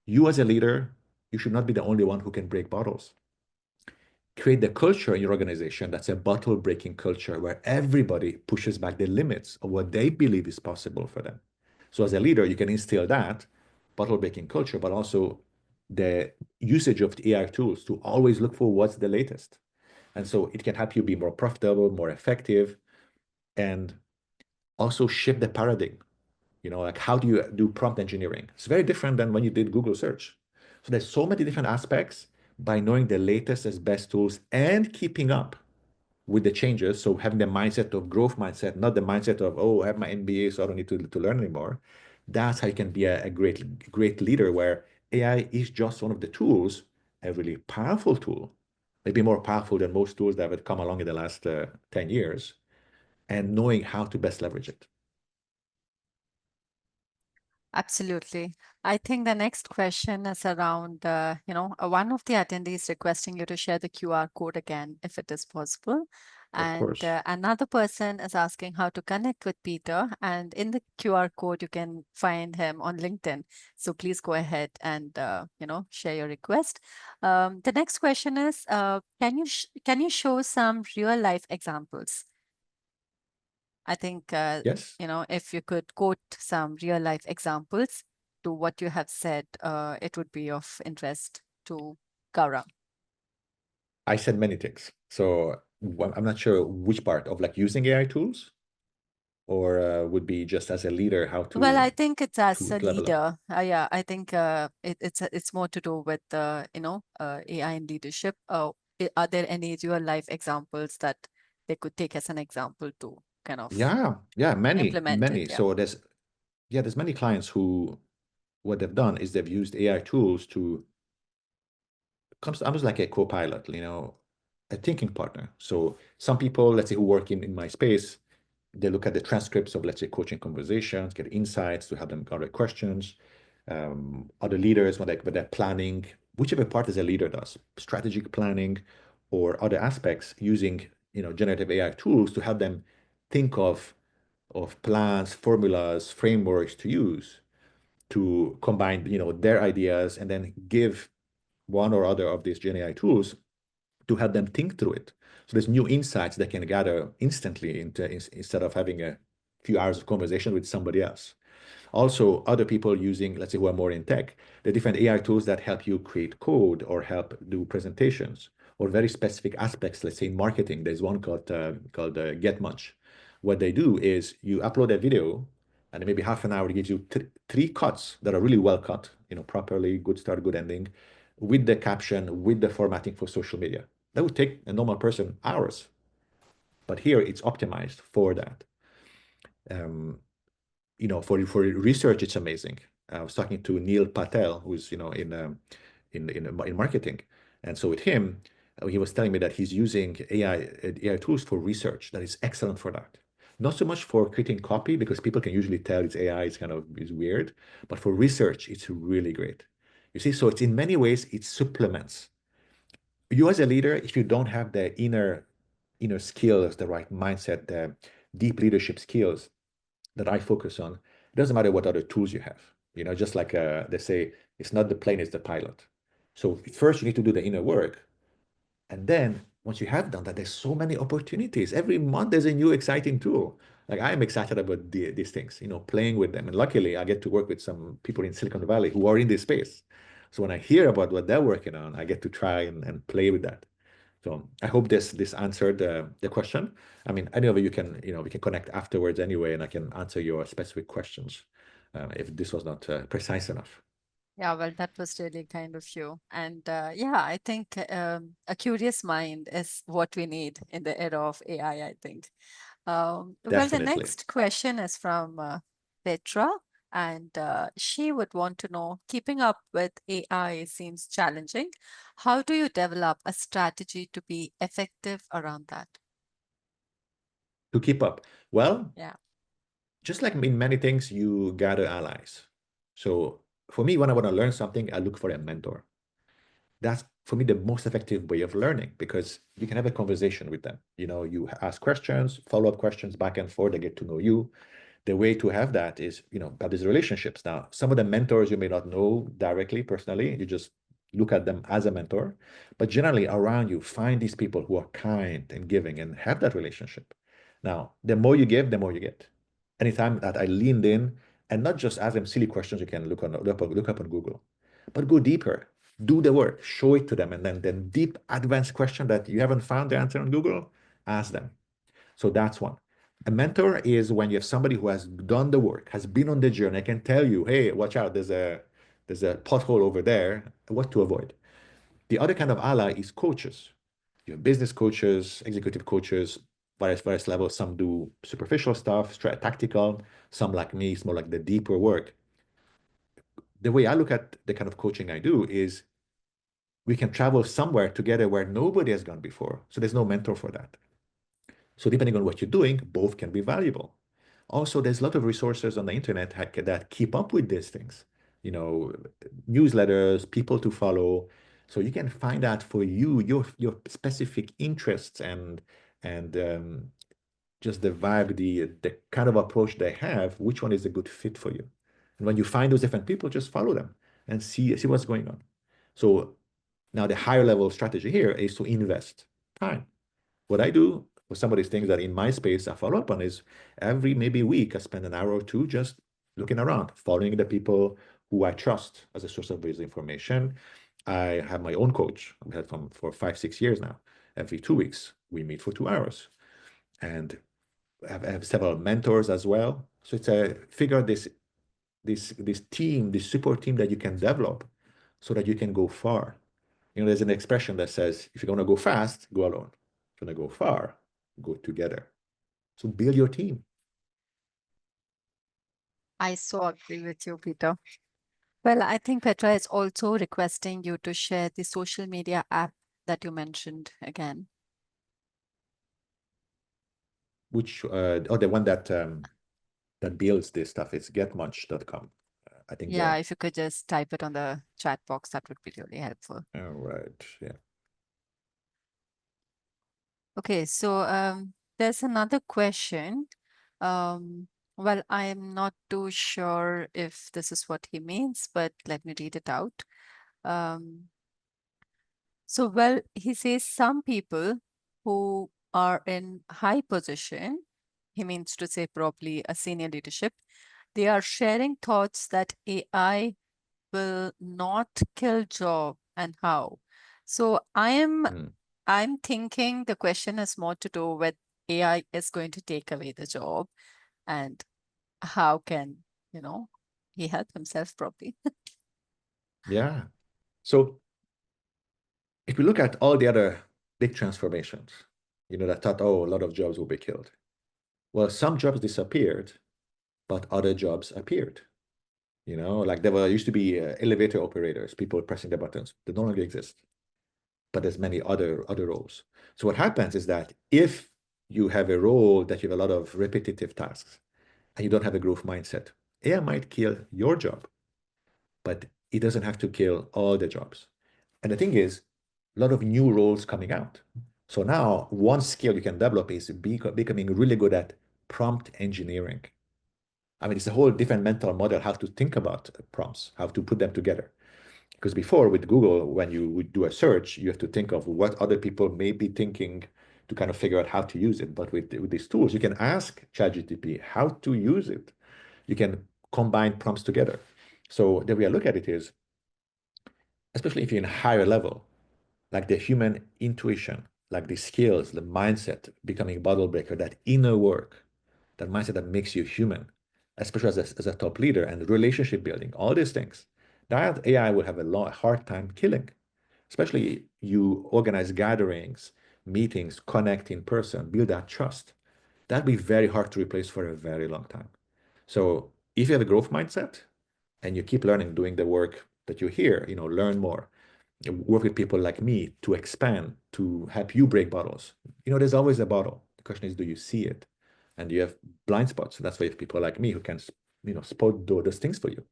You as a leader, you should not be the only one who can break bottles. Create the culture in your organization that's a bottle breaking culture where everybody pushes back the limits of what they believe is possible for them. So as a leader, you can instill that bottle breaking culture, but also the usage of the AI tools to always look for what's the latest. And so it can help you be more profitable, more effective, and also shift the paradigm. Like how do you do prompt engineering? It's very different than when you did Google search. So there's so many different aspects by knowing the latest as best tools and keeping up with the changes. So having the mindset of growth mindset, not the mindset of, oh, I have my MBA, so I don't need to learn anymore. That's how you can be a great leader where AI is just one of the tools, a really powerful tool, maybe more powerful than most tools that have come along in the last 10 years, and knowing how to best leverage it. Absolutely. I think the next question is around, one of the attendees requesting you to share the QR code again, if it is possible. Of And course. another person is asking how to connect with Peter. And in the QR code, you can find him on LinkedIn. So please go ahead and, share your request. The next question is, can you show some real life examples? I think, Yes. if you could quote some real life examples to what you have said, it would be of interest to Gaurav. I said many things. So I'm not sure which part of like using AI tools or would be just as a leader how Well, I to think it's as to, a to level up. leader. Yeah, I think it's more to do with AI and leadership. Are there any real life examples that they could take as an example to kind of Yeah, implement it? many. Yeah. So there's many clients who what they've done is they've used AI tools to comes almost like a co-pilot, a thinking partner. So some people, let's say, who work in my space, they look at the transcripts of, let's say, coaching conversations, get insights to help them gather questions. Other leaders, when they're planning, whichever part as a leader does, strategic planning or other aspects, using generative AI tools to help them think of plans, formulas, frameworks to use to combine their ideas and then give one or other of these Gen AI tools to help them think through it. So there's new insights they can gather instantly instead of having a few hours of conversation with somebody else. Also, other people using, let's say, who are more in tech, the different AI tools that help you create code or help do presentations or very specific aspects. Let's say in marketing, there's one called Get Much. What they do is you upload a video, and maybe half an hour it gives you three cuts that are really well cut, properly, good start, good ending, with the caption, with the formatting for social media. That would take a normal person hours, but here it's optimized for that. Um, for research, it's amazing. I was talking to Neil Patel, who's in marketing, and so with him, he was telling me that he's using AI tools for research that is excellent for that. Not so much for creating copy because people can usually tell it's AI is weird, but for research, it's really great. You see, so it's in many ways it supplements. you as a leader, if you don't have the inner skills, the right mindset, the deep leadership skills that I focus on, it doesn't matter what other tools you have. Just like they say, it's not the plane, it's the pilot. So first you need to do the inner work. And then once you have done that, there's so many opportunities. Every month there's a new exciting tool. Like I'm excited about these things, playing with them. And luckily I get to work with some people in Silicon Valley who are in this space. So when I hear about what they're working on, I get to try and play with that. So I hope this answered the question. I mean, any of you can, we can connect afterwards anyway, and I can answer your specific questions if this was not precise enough. Yeah, well, that was really kind of you. And yeah, I think a curious mind is what we need in the era of AI, I think. Well, the Definitely. next question is from Petra, and she would want to know, keeping up with AI seems challenging. How do you develop a strategy to be effective around that? To keep up. Well, Yeah. just like in many things, you gather allies. So for me, when I want to learn something, I look for a mentor. That's for me the most effective way of learning because you can have a conversation with them. You ask questions, follow-up questions back and forth, they get to know you. The way to have that is, build these relationships. Now, some of the mentors you may not know directly, personally, you just look at them as a mentor, but generally around you, find these people who are kind and giving and have that relationship. Now, the more you give, the more you get. Anytime that I leaned in and not just ask them silly questions you can look up on Google, but go deeper, do the work, show it to them, and then deep advanced question that you haven't found the answer on Google, ask them. So that's one. A mentor is when you have somebody who has done the work, has been on the journey, can tell you, hey, watch out, there's a pothole over there, what to avoid. The other kind of ally is coaches. You have business coaches, executive coaches, various levels. Some do superficial stuff, tactical. Some like me, it's more like the deeper work. The way I look at the kind of coaching I do is we can travel somewhere together where nobody has gone before. So there's no mentor for that. So depending on what you're doing, both can be valuable. Also, there's a lot of resources on the internet that keep up with these things. You know, newsletters, people to follow. So you can find out for you your specific interests and just the vibe, the kind of approach they have, which one is a good fit for you. And when you find those different people, just follow them and see what's going on. So now the higher level strategy here is to invest time. What I do with some of these things that in my space I follow up on is every maybe week I spend an hour or two just looking around, following the people who I trust as a source of basic information. I have my own coach. I've had for 5, 6 years now. Every 2 weeks, we meet for 2 hours. And I have several mentors as well. So it's a figure this team, this support team that you can develop so that you can go far. There's an expression that says, if you're going to go fast, go alone. If you're going to go far, go together. So build your team. I so agree with you, Peter. Well, I think Petra is also requesting you to share the social media app that you mentioned again. The one that builds this stuff is getmuch.com. I think Yeah, if you could just type it on the chat box, that would be really helpful. all right. Yeah. Okay, so there's another question. Well, I'm not too sure if this is what he means, but let me read it out. Um, well, he says some people who are in high position, he means to say probably a senior leadership, they are sharing thoughts that AI will not kill job and how. So Mm. I'm thinking the question has more to do with AI is going to take away the job and how can, you know, he help himself probably. Yeah. So if we look at all the other big transformations, that thought, oh, a lot of jobs will be killed. Well, some jobs disappeared, but other jobs appeared. Like there used to be elevator operators, people pressing the buttons. They no longer exist. But there's many other roles. So what happens is that if you have a role that you have a lot of repetitive tasks and you don't have a growth mindset, AI might kill your job, but it doesn't have to kill all the jobs. And the thing is, a lot of new roles coming out. So now one skill you can develop is becoming really good at prompt engineering. I mean, it's a whole different mental model how to think about prompts, how to put them together. Because before with Google, when you would do a search, you have to think of what other people may be thinking to kind of figure out how to use it. But with these tools, you can ask ChatGPT how to use it. You can combine prompts together. So the way I look at it is, especially if you're in a higher level, like the human intuition, like the skills, the mindset, becoming a bottle breaker, that inner work, that mindset that makes you human, especially as a top leader and relationship building, all these things, that AI will have a hard time killing. Especially you organize gatherings, meetings, connect in person, build that trust. That'd be very hard to replace for a very long time. So if you have a growth mindset and you keep learning, doing the work that you hear, learn more, work with people like me to expand, to help you break bottles. There's always a bottle. The question is, do you see it? And you have blind spots. That's why you have people like me who can, spot those things for you.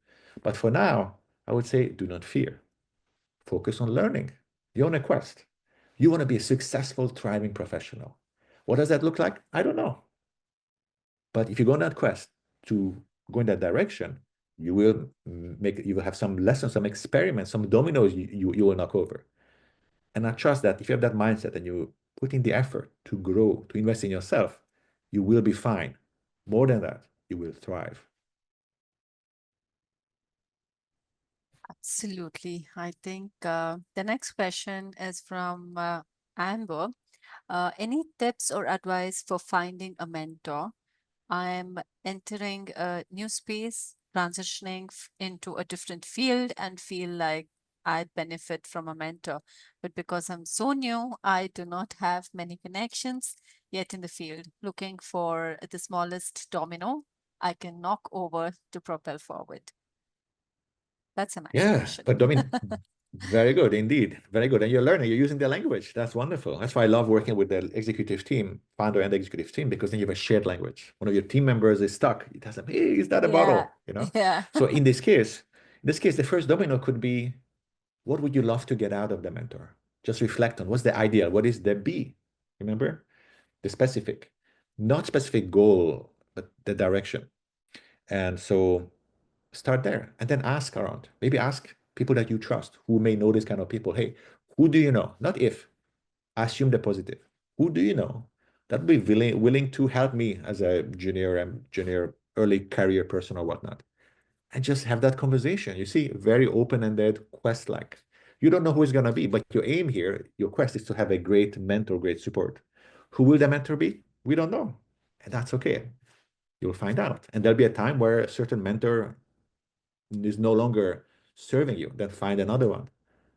But for now, I would say do not fear. Focus on learning. You're on a quest. You want to be a successful, thriving professional. What does that look like? I don't know. But if you go on that quest to go in that direction, you will have some lessons, some experiments, some dominoes you will knock over. And I trust that if you have that mindset and you put in the effort to grow, to invest in yourself, you will be fine. More than that, you will thrive. Absolutely. I think the next question is from Amber. Any tips or advice for finding a mentor? I'm entering a new space, transitioning into a different field, and feel like I'd benefit from a mentor. But because I'm so new, I do not have many connections yet in the field. Looking for the smallest domino I can knock over to propel forward. That's a nice Yeah, question. but Domin, very good indeed. Very good. And you're learning, you're using the language. That's wonderful. That's why I love working with the executive team, founder and executive team, because then you have a shared language. One of your team members is stuck. It has a, hey, is that a Yeah, bottle? You know? yeah. So in this case, the first domino could be, what would you love to get out of the mentor? Just reflect on what's the ideal, what is the B? Remember? The specific, not specific goal, but the direction. And so start there and then ask around. Maybe ask people that you trust who may know this kind of people. Hey, who do you know? Not if, assume the positive. Who do you know that would be willing to help me as a junior, early career person or whatnot? And just have that conversation. You see, very open-ended, quest-like. You don't know who it's gonna be, but your aim here, your quest is to have a great mentor, great support. Who will the mentor be? We don't know. And that's okay. You'll find out. And there'll be a time where a certain mentor is no longer serving you, then find another one.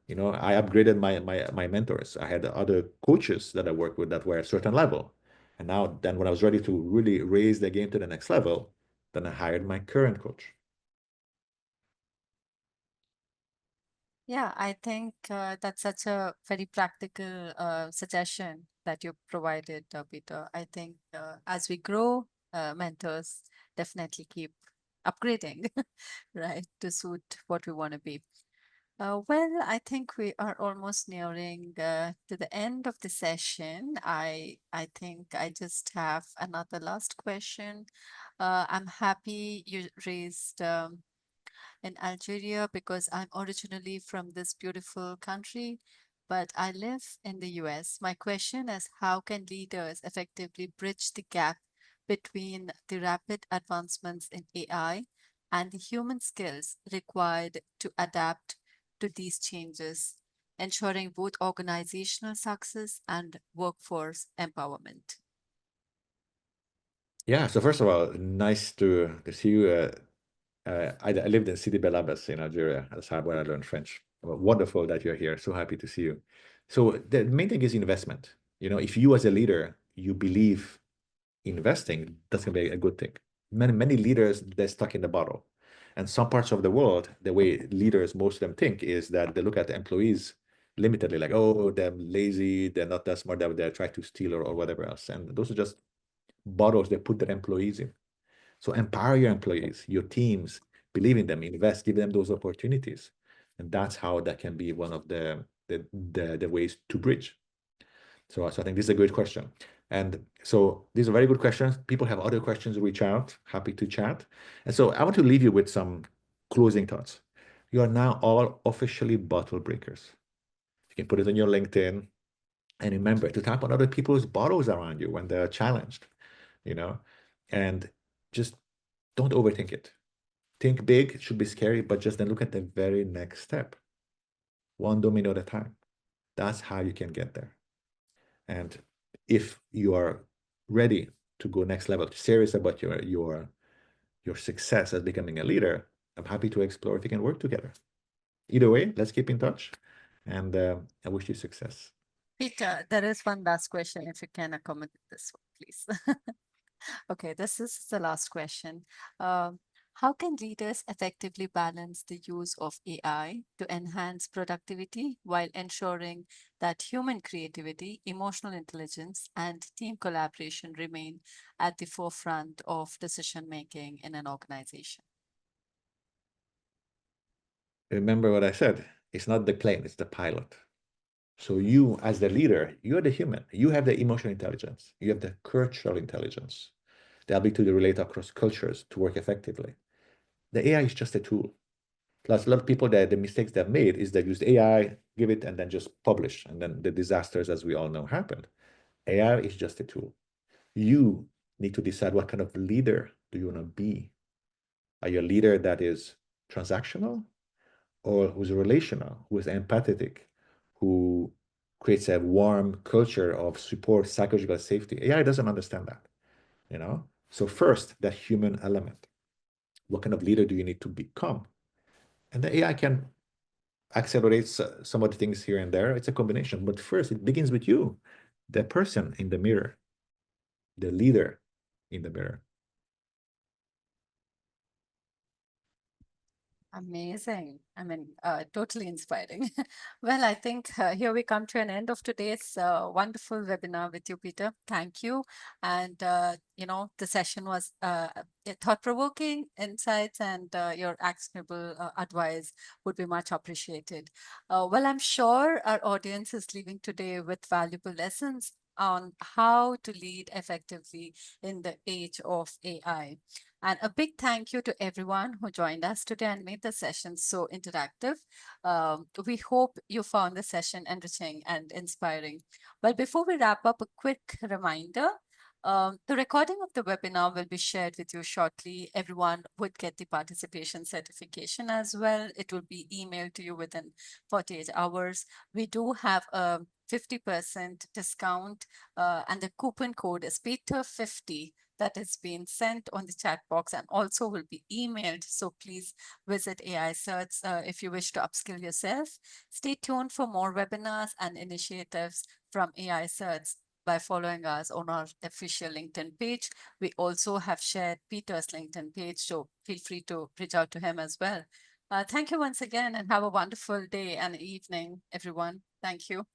I upgraded my mentors. I had other coaches that I worked with that were at a certain level. And now then when I was ready to really raise the game to the next level, then I hired my current coach. Yeah, I think that's such a very practical suggestion that you provided, Peter. I think as we grow, mentors definitely keep upgrading, right, to suit what we want to be. Well, I think we are almost nearing to the end of the session. I think I just have another last question. I'm happy you raised in Algeria because I'm originally from this beautiful country, but I live in the US. My question is, how can leaders effectively bridge the gap between the rapid advancements in AI and the human skills required to adapt to these changes, ensuring both organizational success and workforce empowerment? Yeah, so first of all, nice to see you. I lived in Sidi Bel Abbes in Algeria. That's how where I learned French. Well, wonderful that you're here. So happy to see you. So the main thing is investment. If you as a leader, you believe investing, that's gonna be a good thing. Many leaders, they're stuck in the bottle. And some parts of the world, the way leaders, most of them think is that they look at the employees limitedly, like, oh, they're lazy, they're not that smart, they're trying to steal or whatever else. And those are just bottles they put their employees in. So empower your employees, your teams, believe in them, invest, give them those opportunities. And that's how that can be one of the ways to bridge. So I think this is a great question. And so these are very good questions. People have other questions, reach out, happy to chat. And so I want to leave you with some closing thoughts. You are now all officially bottle breakers. You can put it on your LinkedIn, and remember to tap on other people's bottles around you when they're challenged, you know, and just don't overthink it. Think big, it should be scary, but just then look at the very next step, one domino at a time. That's how you can get there. And if you are ready to go next level, serious about your success as becoming a leader, I'm happy to explore if we can work together. Either way, let's keep in touch, and I wish you success. Peter, there is one last question, if you can accommodate this one, please. Okay, this is the last question. Um, how can leaders effectively balance the use of AI to enhance productivity while ensuring that human creativity, emotional intelligence, and team collaboration remain at the forefront of decision making in an organization? Remember what I said, it's not the plane, it's the pilot. So you, as the leader, you're the human. You have the emotional intelligence. You have the cultural intelligence, the ability to relate across cultures to work effectively. The AI is just a tool. Plus, a lot of people, that the mistakes they've made is they used AI, give it, and then just publish. And then the disasters, as we all know, happened. AI is just a tool. You need to decide what kind of leader do you want to be. Are you a leader that is transactional, or who's relational, who is empathetic, who creates a warm culture of support, psychological safety? AI doesn't understand that, you know? So first, that human element. What kind of leader do you need to become? And the AI can accelerate some of the things here and there. It's a combination. But first, it begins with you, the person in the mirror, the leader in the mirror. Amazing. I mean, totally inspiring. Well, I think here we come to an end of today's wonderful webinar with you, Peter. Thank you. And, the session was thought-provoking insights, and your actionable advice would be much appreciated. Well, I'm sure our audience is leaving today with valuable lessons on how to lead effectively in the age of AI. And a big thank you to everyone who joined us today and made the session so interactive. We hope you found the session enriching and inspiring. Well, before we wrap up, a quick reminder. The recording of the webinar will be shared with you shortly. Everyone would get the participation certification as well. It will be emailed to you within 48 hours. We do have a 50% discount, and the coupon code is Peter50, that is being sent on the chat box and also will be emailed. So please visit AI CERTs if you wish to upskill yourself. Stay tuned for more webinars and initiatives from AI CERTs by following us on our official LinkedIn page. We also have shared Peter's LinkedIn page, so feel free to reach out to him as well. Thank you once again, and have a wonderful day and evening, everyone. Thank you.